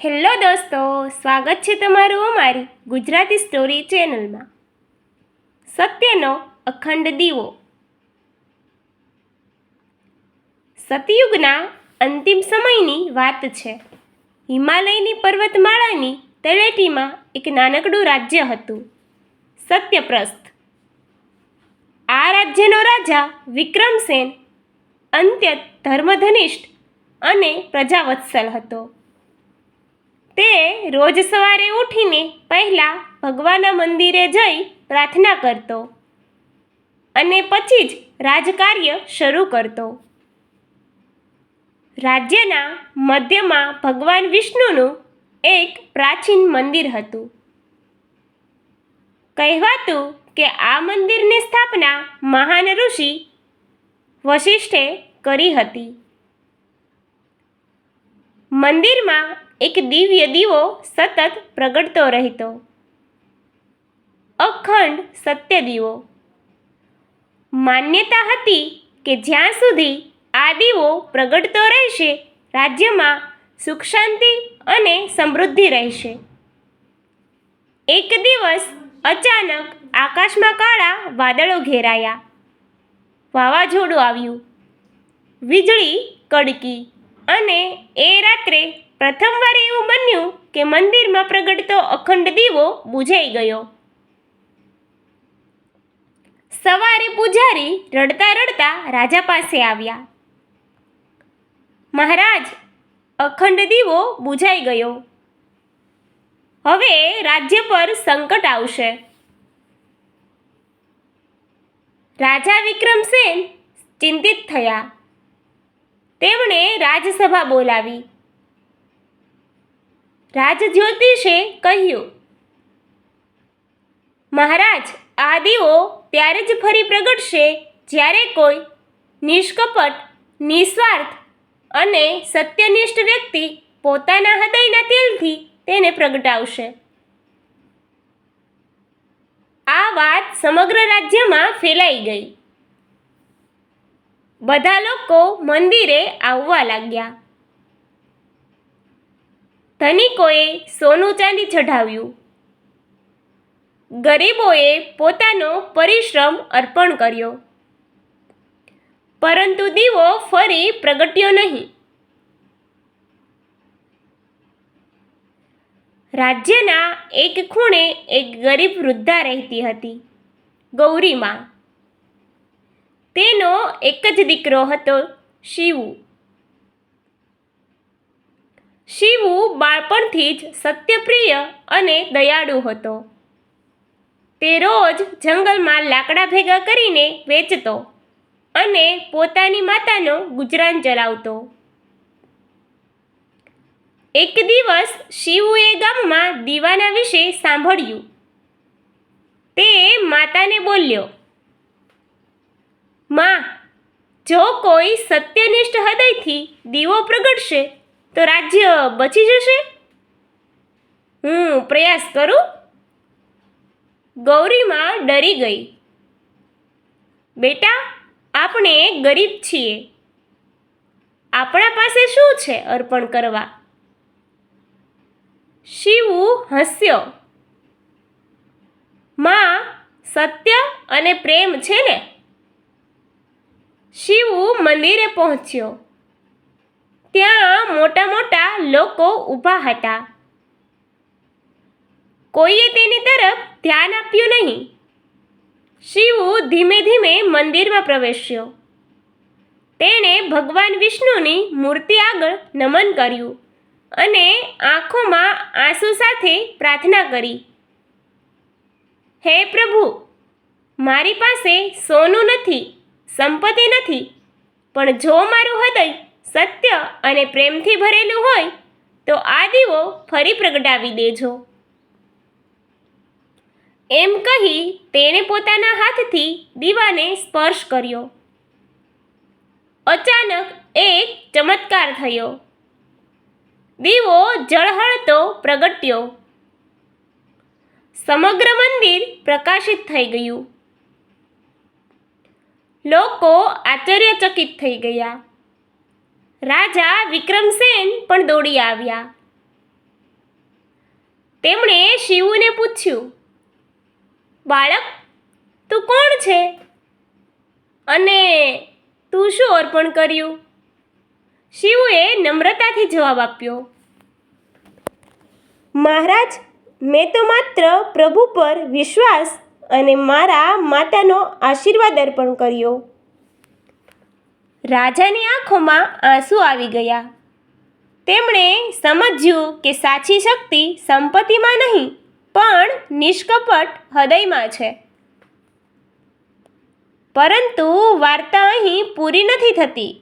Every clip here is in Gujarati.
હેલો દોસ્તો, સ્વાગત છે તમારું અમારી ગુજરાતી સ્ટોરી ચેનલમાં. સત્યનો અખંડ દીવો. સતયુગના અંતિમ સમયની વાત છે. હિમાલયની પર્વતમાળાની તળેટીમાં એક નાનકડું રાજ્ય હતું, સત્યપ્રસ્થ. આ રાજ્યનો રાજા વિક્રમસેન અત્યંત ધર્મધનિષ્ઠ અને પ્રજાવત્સલ હતો. તે રોજ સવારે ઉઠીને પહેલાં ભગવાનના મંદિરે જઈ પ્રાર્થના કરતો અને પછી જ રાજકાર્ય શરૂ કરતો. રાજ્યના મધ્યમાં ભગવાન વિષ્ણુનું એક પ્રાચીન મંદિર હતું. કહેવાતું કે આ મંદિરની સ્થાપના મહાન ઋષિ વશિષ્ઠે કરી હતી. મંદિરમાં એક દિવ્ય દીવો સતત પ્રગટતો રહેતો, અખંડ સત્ય દીવો. માન્યતા હતી કે જ્યાં સુધી આ દીવો પ્રગટતો રહેશે, રાજ્યમાં સુખ શાંતિ અને સમૃદ્ધિ રહેશે. એક દિવસ અચાનક આકાશમાં કાળા વાદળો ઘેરાયા. વાવાઝોડું આવ્યું, વીજળી કડકી અને એ રાત્રે પ્રથમવાર એવું બન્યું કે મંદિરમાં પ્રગટતો અખંડ દીવો બુઝાઈ ગયો. સવારે પૂજારી રડતા રડતા રાજા પાસે આવ્યા. મહારાજ, અખંડ દીવો બુઝાઈ ગયો. હવે રાજ્ય પર સંકટ આવશે. રાજા વિક્રમસેન ચિંતિત થયા. તેમણે રાજસભા બોલાવી. રાજજ્યોતિષે કહ્યું, મહારાજ, આ દીવો ત્યારે જ ફરી પ્રગટશે જ્યારે કોઈ નિષ્કપટ, નિસ્વાર્થ અને સત્યનિષ્ઠ વ્યક્તિ પોતાના હૃદયના તેલથી તેને પ્રગટાવશે. આ વાત સમગ્ર રાજ્યમાં ફેલાઈ ગઈ. બધા લોકો મંદિરે આવવા લાગ્યા. ધનિકોએ સોનું ચાંદી ચઢાવ્યું. ગરીબોએ પોતાનો પરિશ્રમ અર્પણ કર્યો. પરંતુ દીવો ફરી પ્રગટ્યો નહીં. રાજ્યના એક ખૂણે એક ગરીબ વૃદ્ધા રહેતી હતી, ગૌરીમાં. તેનો એક જ દીકરો હતો, શિવુ. શિવુ બાળપણથી જ સત્યપ્રિય અને દયાળુ હતો. તે રોજ જંગલમાં લાકડા ભેગા કરીને વેચતો અને પોતાની માતાનો ગુજરાન ચલાવતો. એક દિવસ શિવુએ ગામમાં દીવાના વિશે સાંભળ્યું. તે માતાને બોલ્યો, માં, જો કોઈ સત્યનિષ્ઠ હૃદયથી દીવો પ્રગટશે તો રાજ્ય બચી જશે. હું પ્રયાસ કરું. ગૌરીમાં ડરી ગઈ. બેટા, આપણે ગરીબ છીએ. આપણા પાસે શું છે અર્પણ કરવા? શિવુ હસ્યો. માં, સત્ય અને પ્રેમ છે ને? શિવુ મંદિરે પહોંચ્યો. ત્યાં મોટા મોટા લોકો ઊભા હતા. કોઈએ તેની તરફ ધ્યાન આપ્યું નહીં. શિવુ ધીમે ધીમે મંદિરમાં પ્રવેશ્યો. તેણે ભગવાન વિષ્ણુની મૂર્તિ આગળ નમન કર્યું અને આંખોમાં આંસુ સાથે પ્રાર્થના કરી. હે પ્રભુ, મારી પાસે સોનું નથી, સંપત્તિ નથી, પણ જો મારું હૃદય સત્ય અને પ્રેમથી ભરેલું હોય તો આ દીવો ફરી પ્રગટાવી દેજો. એમ કહી તેણે પોતાના હાથથી દીવાને સ્પર્શ કર્યો. અચાનક એક ચમત્કાર થયો. દીવો ઝળહળતો પ્રગટ્યો. સમગ્ર મંદિર પ્રકાશિત થઈ ગયું. લોકો આશ્ચર્યચકિત થઈ ગયા. રાજા વિક્રમસેન પણ દોડી આવ્યા. તેમણે શિવુને પૂછ્યું, બાળક, તું કોણ છે અને તું શું અર્પણ કર્યું? શિવુએ નમ્રતાથી જવાબ આપ્યો, મહારાજ, મેં તો માત્ર પ્રભુ પર વિશ્વાસ અને મારા માતાનો આશીર્વાદ અર્પણ કર્યો. રાજાની આંખોમાં આંસુ આવી ગયા. તેમણે સમજ્યું કે સાચી શક્તિ સંપત્તિમાં નહીં, પણ નિષ્કપટ હૃદયમાં છે. પરંતુ વાર્તા અહીં પૂરી નથી થતી.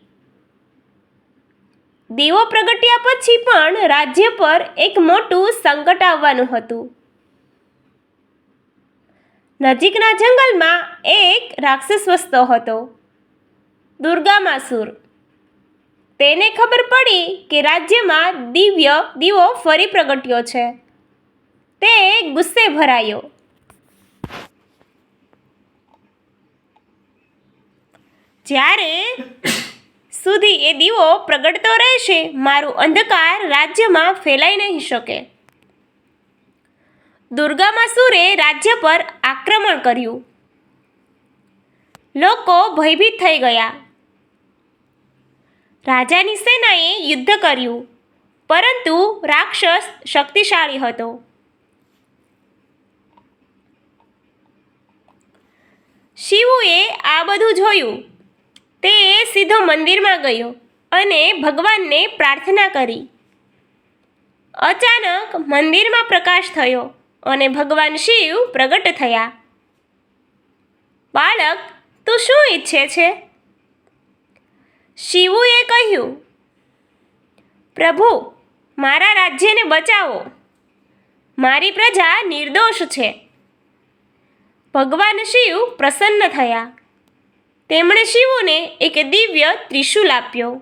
દીવો પ્રગટ્યા પછી પણ રાજ્ય પર એક મોટું સંકટ આવવાનું હતું. નજીકના જંગલમાં એક રાક્ષસ વસતો હતો, દુર્ગામાસુર. તેને ખબર પડી કે રાજ્યમાં દિવ્ય દીવો ફરી પ્રગટ્યો છે. તે ગુસ્સે ભરાયો. જ્યારે સુધી એ દીવો પ્રગટતો રહેશે, મારું અંધકાર રાજ્યમાં ફેલાઈ નહીં શકે. દુર્ગામાસુરે રાજ્ય પર આક્રમણ કર્યું. લોકો ભયભીત થઈ ગયા. રાજાની સેનાએ યુદ્ધ કર્યું, પરંતુ રાક્ષસ શક્તિશાળી હતો. શિવુએ આ બધું જોયું. તે સીધો મંદિરમાં ગયો અને ભગવાનને પ્રાર્થના કરી. અચાનક મંદિરમાં પ્રકાશ થયો અને ભગવાન શિવ પ્રગટ થયા. બાળક, તું શું ઈચ્છે છે? શિવુએ કહ્યું, પ્રભુ, મારા રાજ્યને બચાવો. મારી પ્રજા નિર્દોષ છે. ભગવાન શિવ પ્રસન્ન થયા. તેમણે શિવુને એક દિવ્ય ત્રિશૂલ આપ્યો.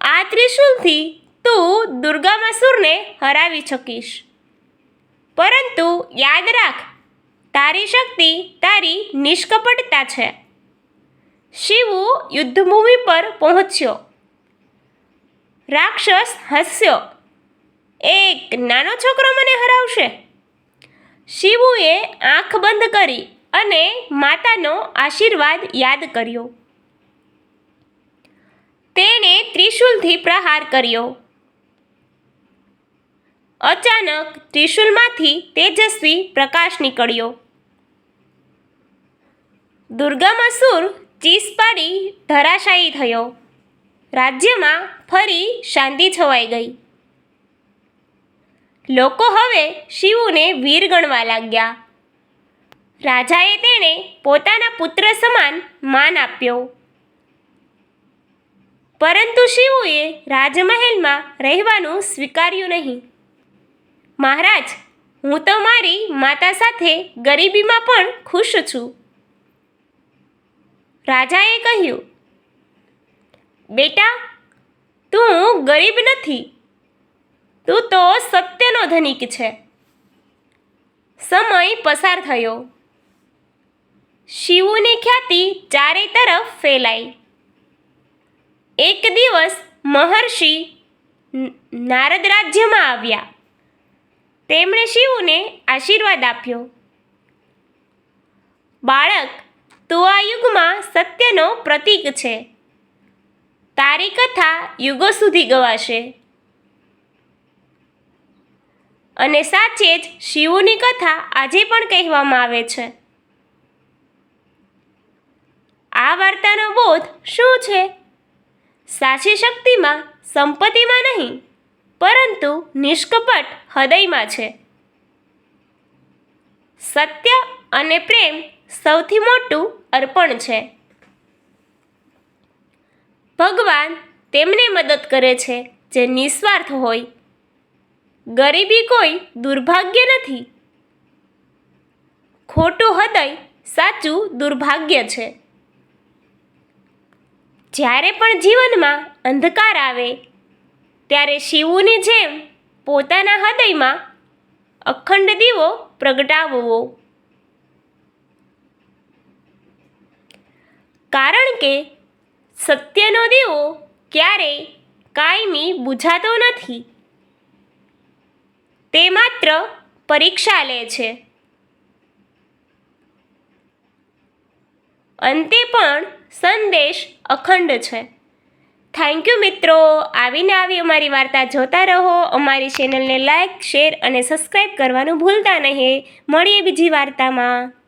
આ ત્રિશૂલથી તું દુર્ગામાસુરને હરાવી શકીશ. પરંતુ યાદ રાખ, તારી શક્તિ તારી નિષ્કપટતા છે. શિવુ યુદ્ધભૂમિ પર પહોંચ્યો. રાક્ષસ હસ્યો. એક નાનો છોકરો મને હરાવશે? શિવુએ આંખ બંધ કરી અને માતાનો આશીર્વાદ યાદ કર્યો. તેણે ત્રિશૂલથી પ્રહાર કર્યો. અચાનક ત્રિશૂલમાંથી તેજસ્વી પ્રકાશ નીકળ્યો. દુર્ગામાસુર ચીસ પાડી ધરાશાયી થયો. રાજ્યમાં ફરી શાંતિ છવાઈ ગઈ. લોકો હવે શિવુને વીર ગણવા લાગ્યા. રાજાએ તેને પોતાના પુત્ર સમાન માન આપ્યો. પરંતુ શિવુએ રાજમહેલમાં રહેવાનું સ્વીકાર્યું નહીં. મહારાજ, હું તો મારી માતા સાથે ગરીબીમાં પણ ખુશ છું. રાજાએ કહ્યું, બેટા, તું ગરીબ નથી. તું તો સત્યનો ધનિક છે. સમય પસાર થયો. શિવુની ખ્યાતિ ચારે તરફ ફેલાઈ. એક દિવસ મહર્ષિ નારદ રાજ્યમાં આવ્યા. તેમણે શિવુને આશીર્વાદ આપ્યો. બાળક, તું આ યુગમાં સત્યનો પ્રતીક છે. તારી કથા યુગો સુધી ગવાશે. અને સાચે જ શિવુની કથા આજે પણ કહેવામાં આવે છે. આ વાર્તાનો બોધ શું છે? સાચી શક્તિમાં સંપત્તિમાં નહીં, પરંતુ નિષ્કપટ હૃદયમાં છે. સત્ય અને પ્રેમ સૌથી મોટું અર્પણ છે. ભગવાન તેમને મદદ કરે છે જે નિસ્વાર્થ હોય. ગરીબી કોઈ દુર્ભાગ્ય નથી. ખોટું હૃદય સાચું દુર્ભાગ્ય છે. જ્યારે પણ જીવનમાં અંધકાર આવે, ત્યારે શિવુની જેમ પોતાના હૃદયમાં અખંડ દીવો પ્રગટાવવો. કારણ કે સત્યનો દીવો ક્યારેય કાયમી બુઝાતો નથી. તે માત્ર પરીક્ષા લે છે. અંતે પણ સંદેશ અખંડ છે. થેન્ક યુ મિત્રો. આવીને આવી અમારી વાર્તા જોતા રહો. અમારી ચેનલને લાઈક, શેર અને સબસ્ક્રાઈબ કરવાનું ભૂલતા નહીં. મળીએ બીજી વાર્તામાં.